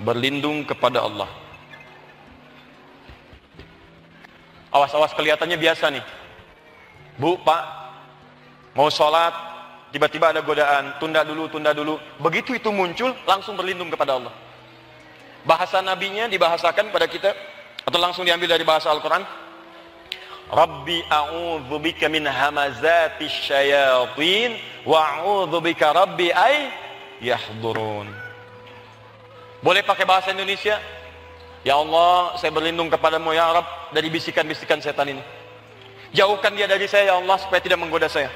berlindung kepada Allah. Awas-awas, kelihatannya biasa nih. Bu, Pak, mau sholat, tiba-tiba ada godaan, tunda dulu. Begitu itu muncul, langsung berlindung kepada Allah. Bahasa nabinya dibahasakan pada kita, atau langsung diambil dari bahasa Al-Quran. Rabbi a'udzubika min hamazatis syayatin wa a'udzubika rabbi ay yahdurun. Boleh pakai bahasa Indonesia? Ya Allah, saya berlindung kepadamu ya Rabb dari bisikan-bisikan setan ini. Jauhkan dia dari saya ya Allah supaya tidak menggoda saya.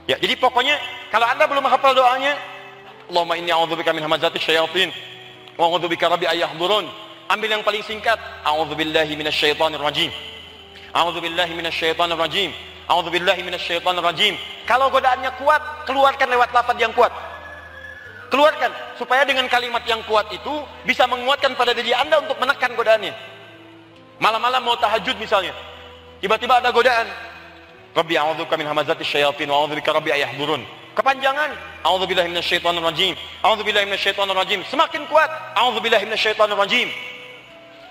Ya, jadi pokoknya kalau Anda belum hafal doanya, Allahumma inni a'udzubika min hamazatis syayatin wa a'udzubika rabbi ay yahdurun. Ambil yang paling singkat, a'udzubillahi minasyaitonir rajim. A'udzubillahi minasyaitonir rajim. A'udzubillahi minasyaitonir rajim. Kalau godaannya kuat, keluarkan lewat lafaz yang kuat. Keluarkan supaya dengan kalimat yang kuat itu bisa menguatkan pada diri Anda untuk menekan godaannya. Malam-malam mau tahajud misalnya, tiba-tiba ada godaan. Rabbi a'udzubika min hamazatis syayatin wa a'udzubika rabbi ay yahdurun. Kepanjangan, a'udzubillahi minasyaitonir rajim. A'udzubillahi minasyaitonir rajim. Semakin kuat, a'udzubillahi minasyaitonir rajim.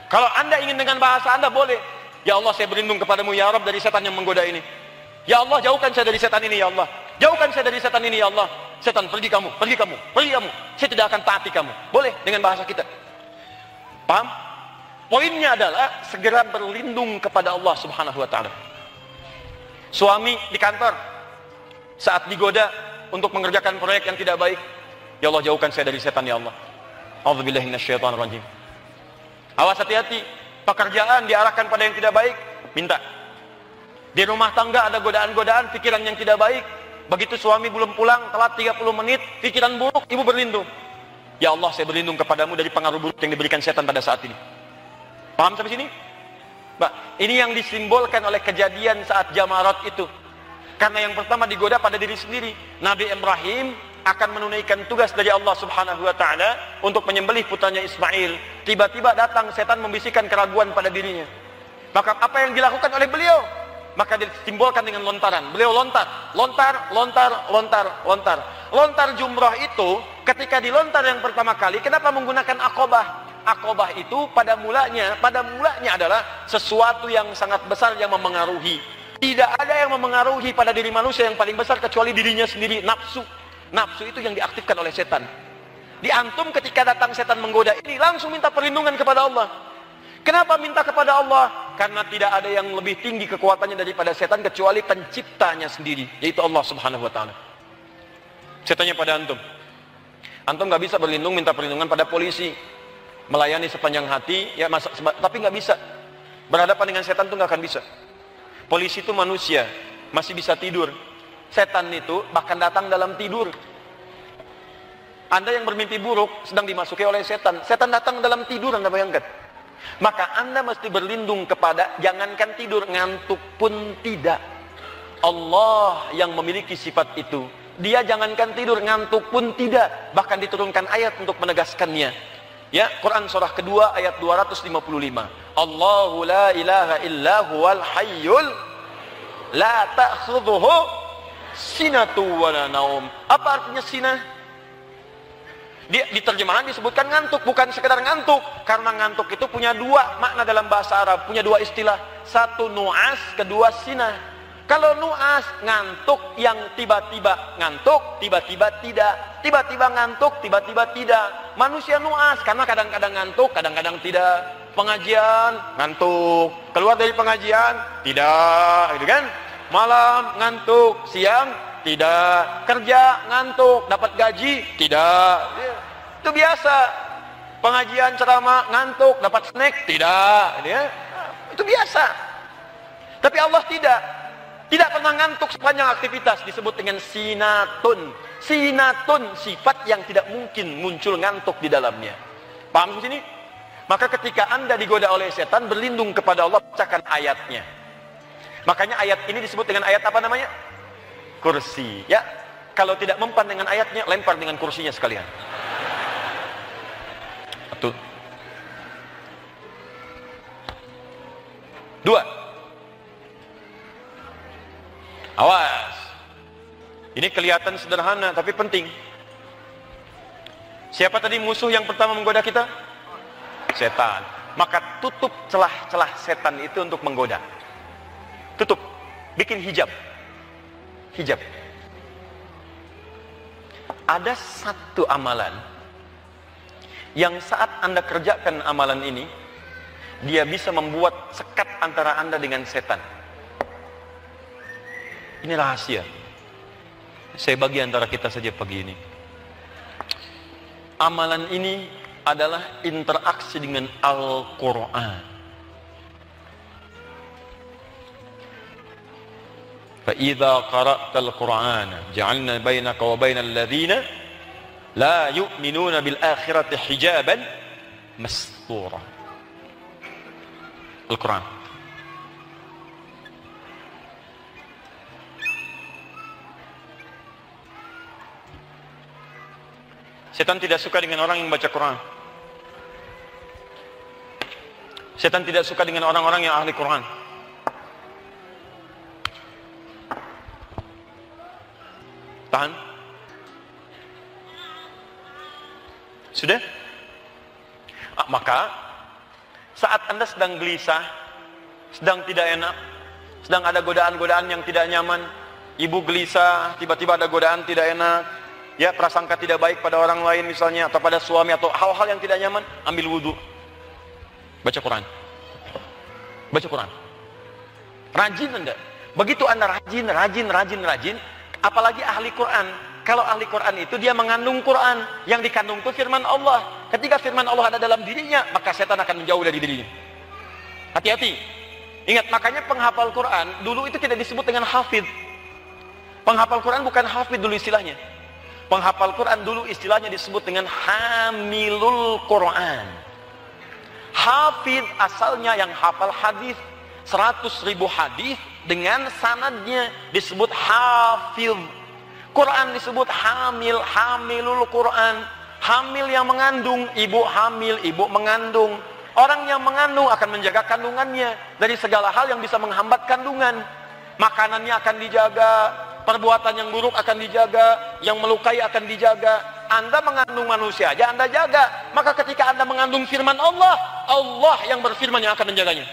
Kalau Anda ingin dengan bahasa Anda boleh. Ya Allah, saya berlindung kepadamu ya Rabb dari setan yang menggoda ini. Ya Allah, jauhkan saya dari setan ini ya Allah. Jauhkan saya dari setan ini ya Allah. Setan, pergi kamu. Saya tidak akan taati kamu. Boleh dengan bahasa kita. Paham? Poinnya adalah segera berlindung kepada Allah Subhanahu wa taala. Suami di kantor saat digoda untuk mengerjakan proyek yang tidak baik, ya Allah, jauhkan saya dari setan ya Allah. A'udzubillahi minasyaitonir rajim. Awas, hati-hati. Pekerjaan diarahkan pada yang tidak baik, minta. Di rumah tangga ada godaan-godaan, pikiran yang tidak baik. Begitu suami belum pulang, telat 30 menit, pikiran buruk, ibu berlindung. Ya Allah, saya berlindung kepadamu dari pengaruh buruk yang diberikan setan pada saat ini. Paham sampai sini? Mbak, ini yang disimbolkan oleh kejadian saat Jamarat itu. Karena yang pertama digoda pada diri sendiri. Nabi Ibrahim akan menunaikan tugas dari Allah Subhanahu wa taala untuk menyembelih putranya Ismail. Tiba-tiba datang setan membisikkan keraguan pada dirinya. Maka apa yang dilakukan oleh beliau? Maka disimbolkan dengan lontaran. Beliau lontar jumrah itu ketika dilontar yang pertama kali, kenapa menggunakan Aqabah? Aqabah itu pada mulanya adalah sesuatu yang sangat besar yang memengaruhi. Tidak ada yang memengaruhi pada diri manusia yang paling besar kecuali dirinya sendiri, nafsu. Nafsu itu yang diaktifkan oleh setan. Di antum ketika datang setan menggoda ini, langsung minta perlindungan kepada Allah. Kenapa minta kepada Allah? Karena tidak ada yang lebih tinggi kekuatannya daripada setan kecuali penciptanya sendiri, yaitu Allah Subhanahu wa taala. Saya tanya pada antum. Antum nggak bisa berlindung, minta perlindungan pada polisi. Melayani sepanjang hati, ya tapi nggak bisa. Berhadapan dengan setan itu nggak akan bisa. Polisi itu manusia, masih bisa tidur. Setan itu bahkan datang dalam tidur. Anda yang bermimpi buruk sedang dimasuki oleh setan. Setan datang dalam tidur, Anda bayangkan. Maka Anda mesti berlindung kepada, jangankan tidur, ngantuk pun tidak. Allah yang memiliki sifat itu. Dia jangankan tidur, ngantuk pun tidak. Bahkan diturunkan ayat untuk menegaskannya. Ya, Quran surah kedua ayat 255. Allahu la ilaha illa huwal hayyul la ta'khudhuhu sinatu wa la naum. Apa artinya sinah? Di terjemahan disebutkan ngantuk, bukan sekedar ngantuk. Karena ngantuk itu punya dua makna dalam bahasa Arab, punya dua istilah. Satu nu'as, kedua sinah. Kalau nu'as, ngantuk yang tiba-tiba ngantuk, tiba-tiba tidak. Tiba-tiba ngantuk, tiba-tiba tidak. Manusia nu'as, karena kadang-kadang ngantuk, kadang-kadang tidak. Pengajian, ngantuk. Keluar dari pengajian, tidak, gitu kan? Malam, ngantuk. Siang, tidak. Kerja, ngantuk. Dapat gaji, tidak. Itu biasa. Pengajian, ceramah, ngantuk. Dapat snack, tidak. Itu biasa. Tapi Allah tidak. Tidak pernah ngantuk sepanjang aktivitas, disebut dengan sinatun. Sinatun, sifat yang tidak mungkin muncul ngantuk di dalamnya. Paham di sini? Maka ketika Anda digoda oleh setan, berlindung kepada Allah, bacakan ayatnya. Makanya ayat ini disebut dengan ayat apa namanya? Kursi. Ya, kalau tidak mempan dengan ayatnya, lempar dengan kursinya sekalian. Satu. Dua. Awas. Ini kelihatan sederhana tapi penting. Siapa tadi musuh yang pertama menggoda kita? Setan. Maka tutup celah-celah setan itu untuk menggoda. Tutup. Bikin hijab. Hijab. Ada satu amalan yang saat Anda kerjakan amalan ini, dia bisa membuat sekat antara Anda dengan setan. Ini rahasia. Saya bagi antara kita saja pagi ini. Amalan ini adalah interaksi dengan Al-Quran. فَإِذَا قَرَأْتَ الْقُرْآنَ جَعَلْنَا بَيْنَكَ وَبَيْنَ الَّذِينَ لَا يُؤْمِنُونَ بِالْآخِرَةِ حِجَابًا مَسْتُورًا. Al-Quran. Setan tidak suka dengan orang yang baca Quran. Setan tidak suka dengan orang-orang yang ahli Quran. Tahan. Sudah? Maka saat Anda sedang gelisah, sedang tidak enak, sedang ada godaan-godaan yang tidak nyaman, ibu gelisah, tiba-tiba ada godaan tidak enak, ya, prasangka tidak baik pada orang lain misalnya, atau pada suami, atau hal-hal yang tidak nyaman, ambil wudhu, baca Quran. Baca Quran. Rajin Anda. Begitu Anda rajin, apalagi ahli Quran. Kalau ahli Quran itu dia mengandung Quran. Yang dikandung itu firman Allah. Ketika firman Allah ada dalam dirinya, maka setan akan menjauh dari dirinya. Hati-hati. Ingat, makanya penghafal Quran dulu itu tidak disebut dengan hafid. Penghafal Quran bukan hafid dulu istilahnya. Penghafal Quran dulu istilahnya disebut dengan hamilul Quran. Hafid asalnya yang hafal hadis, 100.000 hadis dengan sanadnya disebut hafid. Quran disebut hamil, hamilul Quran. Hamil yang mengandung, ibu hamil, ibu mengandung. Orang yang mengandung akan menjaga kandungannya dari segala hal yang bisa menghambat kandungan. Makanannya akan dijaga, perbuatan yang buruk akan dijaga, yang melukai akan dijaga. Anda mengandung manusia aja Anda jaga. Maka ketika Anda mengandung firman Allah, Allah yang berfirman yang akan menjaganya.